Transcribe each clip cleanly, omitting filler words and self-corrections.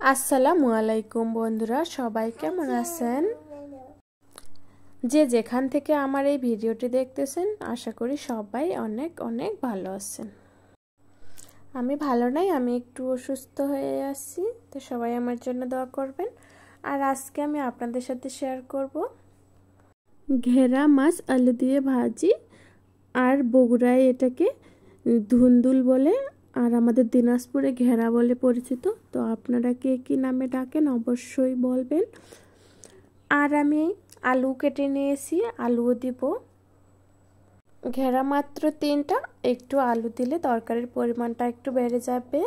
আসসালামু আলাইকুম বন্ধুরা, সবাই কেমন আছেন? যে যেখান থেকে আমার এই ভিডিওটি দেখতেছেন, আশা করি সবাই অনেক অনেক ভালো আছেন। আমি ভালো নাই, আমি একটু অসুস্থ হয়ে আছি, তো সবাই আমার জন্য দোয়া করবেন। আর আজকে আমি আপনাদের সাথে শেয়ার করব ঘেরা মাছ আলু দিয়ে ভাজি, আর বগুড়ায় এটাকে ধুন্দুল বলে, আর আমাদের দিনাজপুরে ঘেরা বলে পরিচিত। তো আপনারা কে কী নামে ডাকেন অবশ্যই বলবেন। আর আমি আলু কেটে নিয়েছি, আলুও দিব। ঘেরা মাত্র 3টা, একটু আলু দিলে তরকারির পরিমাণটা একটু বেড়ে যাবে।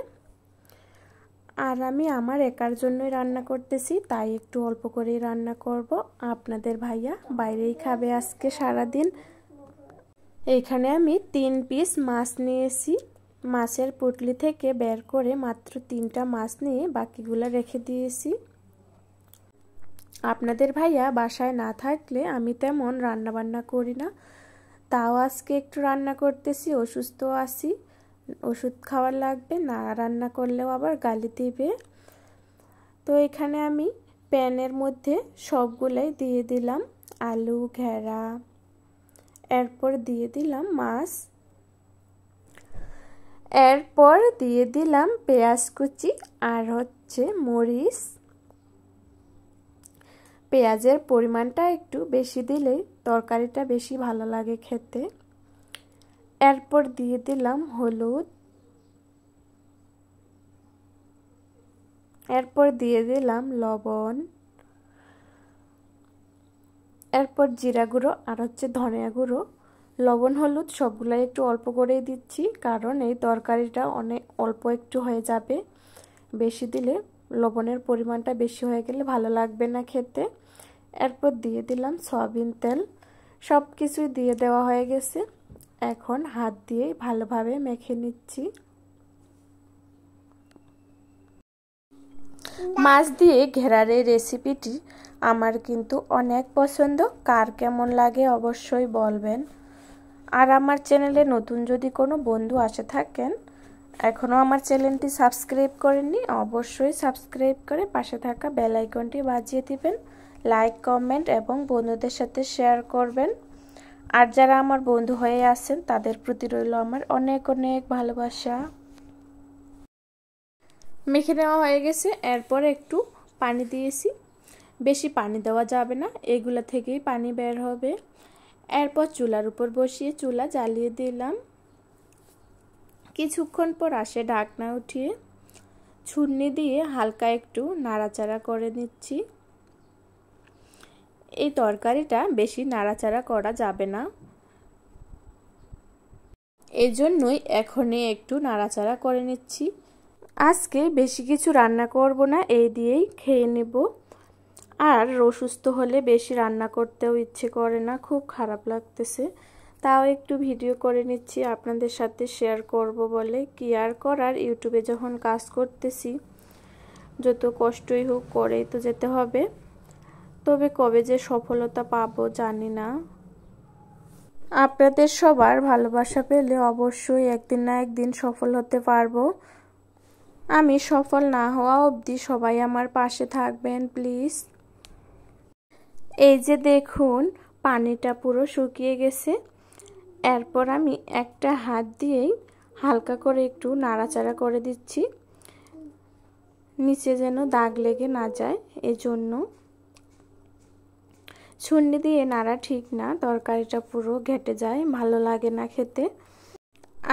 আর আমি আমার একার জন্যই রান্না করতেছি, তাই একটু অল্প করেই রান্না করব। আপনাদের ভাইয়া বাইরেই খাবে আজকে সারাদিন। এইখানে আমি 3 পিস মাছ নিয়েছি। মাছের পুঁটলি থেকে বের করে মাত্র 3টা মাছ নিয়ে বাকিগুলো রেখে দিয়েছি। আপনাদের ভাইয়া বাসায় না থাকলে আমি তেমন রান্না বান্না করি না, তাও আজকে একটু রান্না করতেছি। অসুস্থ আছি, ওষুধ খাওয়ার লাগবে, না রান্না করলেও আবার গালি দিবে। তো এখানে আমি প্যানের মধ্যে সবগুলাই দিয়ে দিলাম, আলু, ঘেরা, এরপর দিয়ে দিলাম মাছ, এরপর দিয়ে দিলাম পেঁয়াজ কুচি আর মরিচ। পেঁয়াজের পরিমাণটা একটু বেশি দিলেই তরকারিটা বেশি ভালো লাগে খেতে। এরপর দিয়ে দিলাম হলুদ, এরপর দিয়ে দিলাম লবণ, এরপর জিরা গুঁড়ো আর ধনিয়া গুঁড়ো। লবণ হলুদ সবগুলাই একটু অল্প করেই দিচ্ছি, কারণ এই তরকারিটা অনেক অল্প একটু হয়ে যাবে। বেশি দিলে লবণের পরিমাণটা বেশি হয়ে গেলে ভালো লাগবে না খেতে। এরপর দিয়ে দিলাম সয়াবিন তেল। সব কিছুই দিয়ে দেওয়া হয়ে গেছে, এখন হাত দিয়ে ভালোভাবে মেখে নিচ্ছি। মাছ দিয়ে ঘেরার এই রেসিপিটি আমার কিন্তু অনেক পছন্দ। কার কেমন লাগে অবশ্যই বলবেন। আর আমার চ্যানেলে নতুন যদি কোনো বন্ধু আসে থাকেন, এখনও আমার চ্যানেলটি সাবস্ক্রাইব করেননি, অবশ্যই সাবস্ক্রাইব করে পাশে থাকা বেল আইকনটি বাজিয়ে দিবেন। লাইক, কমেন্ট এবং বন্ধুদের সাথে শেয়ার করবেন। আর যারা আমার বন্ধু হয়ে আছেন তাদের প্রতি রইল আমার অনেক অনেক ভালোবাসা। মেখে নেওয়া হয়ে গেছে, এরপর একটু পানি দিয়েছি। বেশি পানি দেওয়া যাবে না, এগুলা থেকেই পানি বের হবে। এরপর চুলার উপর বসিয়ে চুলা জ্বালিয়ে দিলাম। কিছুক্ষণ পর আসে ঢাকনা উঠিয়ে ছুন্নি দিয়ে হালকা একটু নাড়াচাড়া করে নিচ্ছি। এই তরকারিটা বেশি নাড়াচাড়া করা যাবে না, এজন্যই এখনই একটু নাড়াচাড়া করে নিচ্ছি। আজকে বেশি কিছু রান্না করব না, এই দিয়েই খেয়ে নেব। আর অসুস্থ হলে বেশি রান্না করতেও ইচ্ছে করে না, খুব খারাপ লাগতেছে, তাও একটু ভিডিও করে নিচ্ছি আপনাদের সাথে শেয়ার করব বলে। কি আর করার, ইউটিউবে যখন কাজ করতেছি যত কষ্টই হোক করেই তো যেতে হবে। তবে কবে যে সফলতা পাবো জানি না। আপনাদের সবার ভালোবাসা পেলে অবশ্যই একদিন না একদিন সফল হতে পারবো। আমি সফল না হওয়া অবধি সবাই আমার পাশে থাকবেন প্লিজ। এই যে দেখুন, পানিটা পুরো শুকিয়ে গেছে। এরপর আমি একটা হাত দিয়েই হালকা করে একটু নাড়াচাড়া করে দিচ্ছি, নিচে যেন দাগ লেগে না যায়, এজন্য। ছুন্নি দিয়ে নাড়া ঠিক না, তরকারিটা পুরো ঘেটে যায়, ভালো লাগে না খেতে।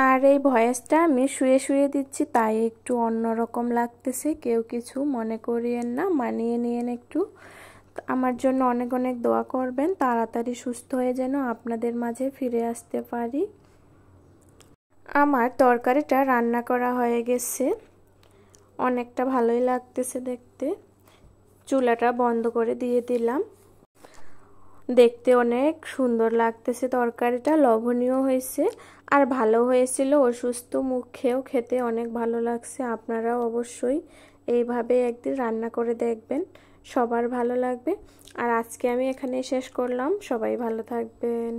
আর এই ভয়েসটা আমি শুয়ে শুয়ে দিচ্ছি, তাই একটু অন্যরকম লাগতেছে, কেউ কিছু মনে করিয়েন না, মানিয়ে নিয়েন একটু। আমার জন্য অনেক অনেক দোয়া করবেন, তাড়াতাড়ি সুস্থ হয়ে যেন আপনাদের মাঝে ফিরে আসতে পারি। আমার তরকারিটা রান্না করা হয়ে গেছে, অনেকটা ভালোই লাগতেছে দেখতে। চুলাটা বন্ধ করে দিয়ে দিলাম। দেখতে অনেক সুন্দর লাগতেছে, তরকারিটা লবণীয় হয়েছে আর ভালো হয়েছিল। অসুস্থ মুখেও খেতে অনেক ভালো লাগছে। আপনারাও অবশ্যই এইভাবে একদিন রান্না করে দেখবেন, সবার ভালো লাগবে। আর আজকে আমি এখানেই শেষ করলাম, সবাই ভালো থাকবেন।